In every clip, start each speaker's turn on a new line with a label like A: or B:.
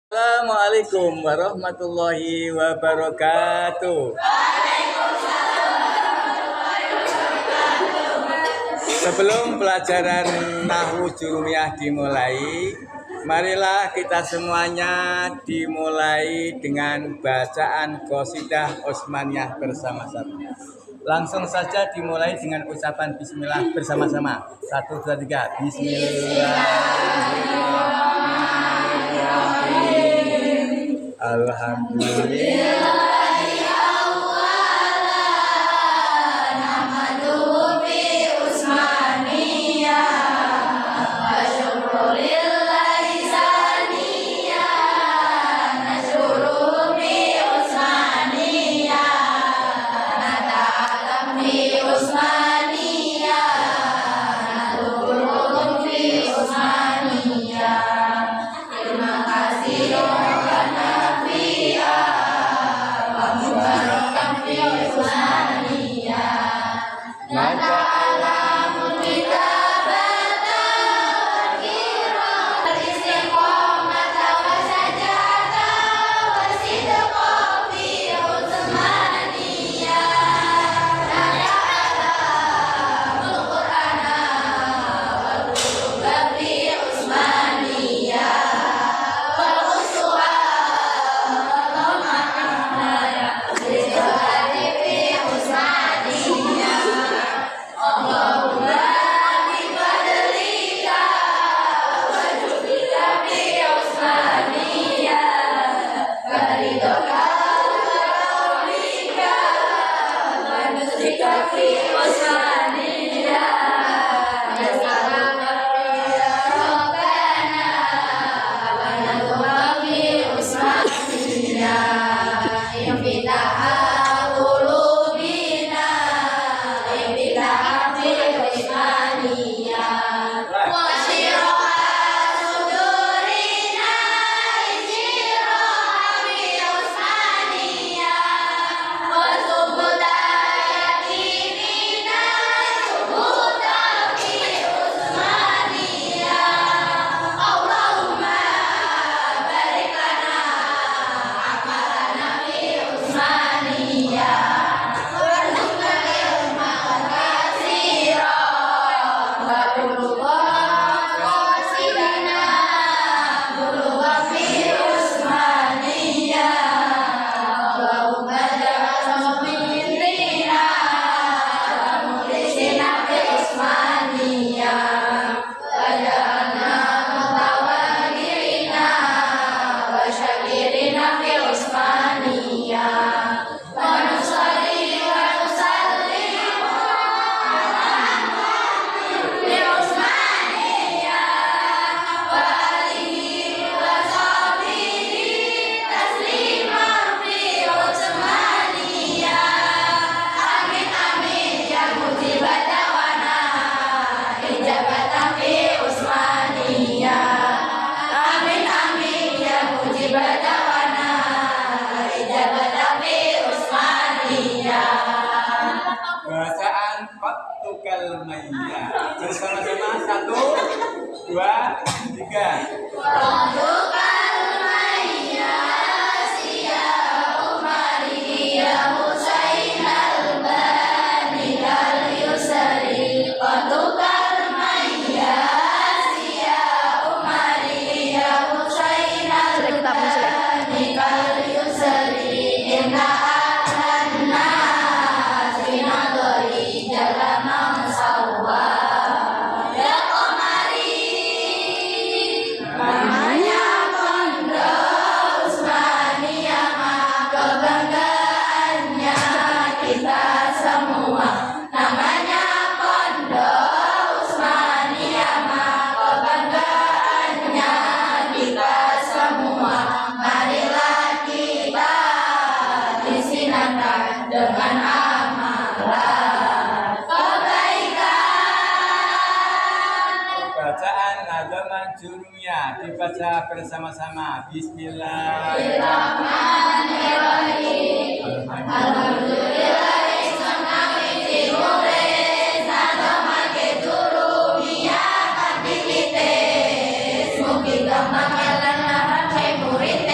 A: Assalamualaikum warahmatullahi wabarakatuh. Sebelum pelajaran Nahwu Jurumiyah dimulai, marilah kita semuanya dimulai dengan bacaan qasidah Osmaniyah bersama-sama. Langsung saja dimulai dengan ucapan bismillah bersama-sama. 1, 2, 3. Bismillahirrahmanirrahim. Alhamdulillah. Bacaan Faktukal Mayyah bersama-sama. 1, 2, 3. Faktukal Mayyah siya Umari ya Husain al-Bani al-Yusari. Faktukal Mayyah siya Umari ya Husain al-Bani al-Yusari. Inna dengan amalan kebaikan. Bacaan Nahwu Jurumiyah dibaca bersama-sama. Bismillahirrahmanirrahim. Alhamdulillah. Murid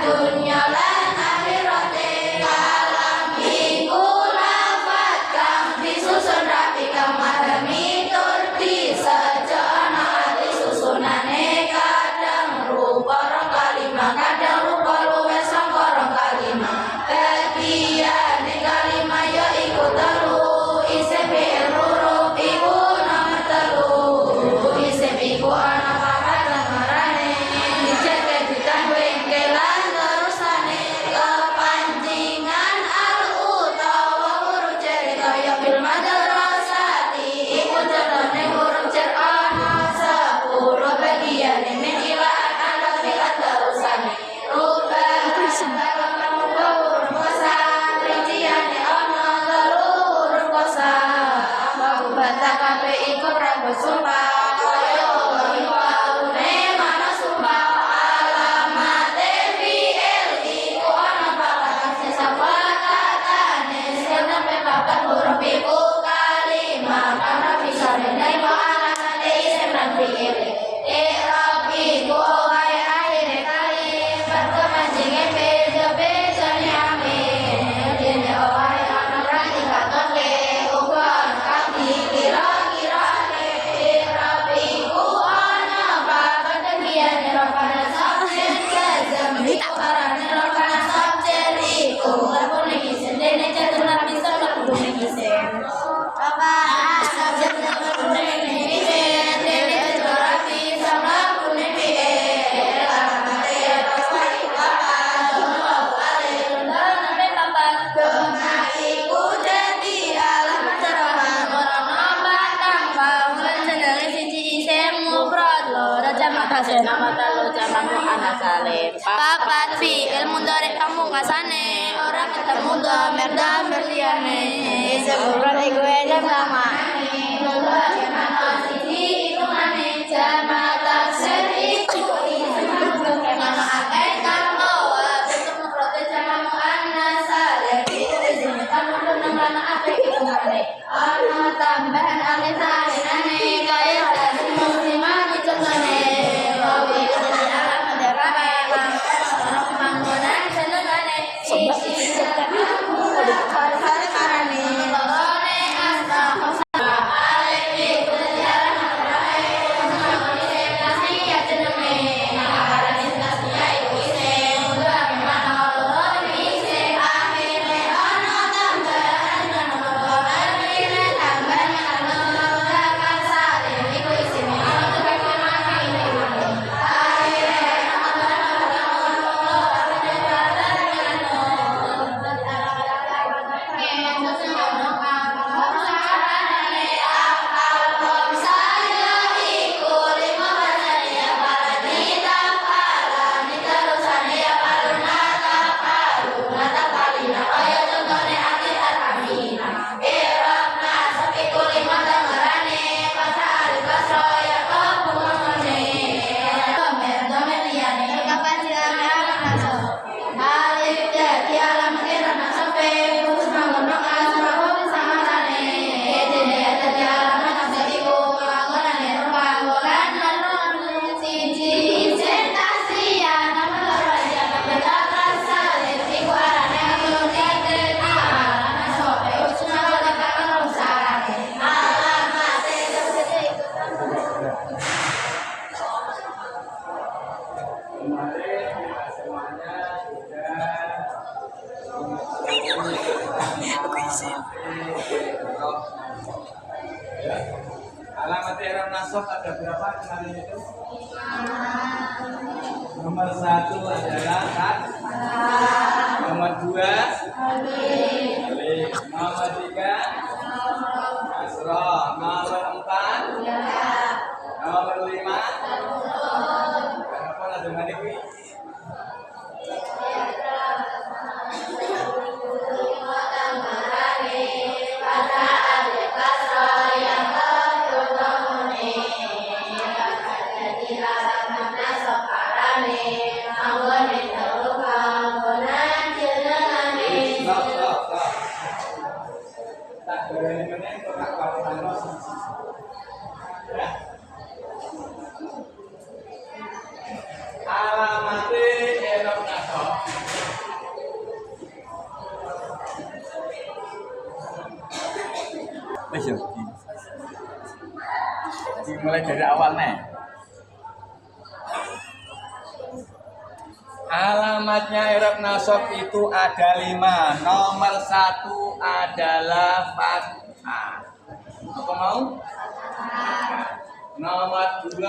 A: dunya lan akhirate kalam iku lafat kang disusun rapi kang maha mitur disejana ati susunane kadang rupa rong kalimah kadang rupa luwih saka rong kalimah bagiane kalimah ya iku telu isim fi'il huruf iku nomor telu isim iku ana papat lembarane dijake ditambah kelan terusane kepancingan al utawa huruf cer kaya fil madrasati iku contohne huruf cer ana 10 bagiane min ila ala fi'at terusane rubah huruf kosa rinciane ana telu huruf kosa bata kabeh iku rambut sumpah kaya waune mana sumpah alamate fi'il iku ana papat sesapakatane senepe papat huruf iku kalimah karena bisa rendai wa alamate isim lan fi'il i'rab iku wae akhire kalimat kemancinge beda-beda amin dene wae ana berarti katoke uga kang dikira-kirane i'rab iku ana papat bagiane rofana sabjen jazam iku arane rofana sabjen iku lakune isim dene jatuh nabi lakune isim rofana sabjen lakune isim dene jatuh nabi lakune fi'il alamate rofai papat sampai papat dona iku dadi alamat cerah ora batang bangun jenenge siji isim mufrad loro jamak tasih nama telu jamak muannas salim papat fi'il mudhari kang pungkasane ora ketemu dhamir liyane isim mufrad iku jamak siji hitungane jamak taksir iku isim mufrad kang akeh kang bawa bentuk mufrad jamak muannas salim iku isim kang nang akeh hitungane ana tambahan alif salinane kaya tadi muslimah dicengane wawi kedalam derame orang panggonan senengane isi hari karane lorone asta kosa alif iku jalan derame senengane kasih ya jenenge karane kasih iku isim udah mana lorone isim akhire ana tambahan akhire tambahan kan salim iku isim ana tekan akhire Alif jadi alamat irama sampai khusus manggono asma kau sangatane jadi jadi alamat sampai ibu manggonan itu manggonan lalu siji sentasiya nama raja berdapat salib ibu arane aku jadi alamat sampai khusus manggono kalau sarane alamat itu
B: Kemarin kita semuanya sudah alamat i'rab nasab ada berapa kemarin itu? Nomor 1 adalah kat, nomor 2 alif, nomor 3 kasrah, nomor 4 nomor 5 apa ada mana ini? Alamat i'rab nasab Wes yo. Dimulai dari awal nih. Alamatnya i'rab nasab itu ada 5. Nomor 1 adalah fathah. Apa mau? Nomor 2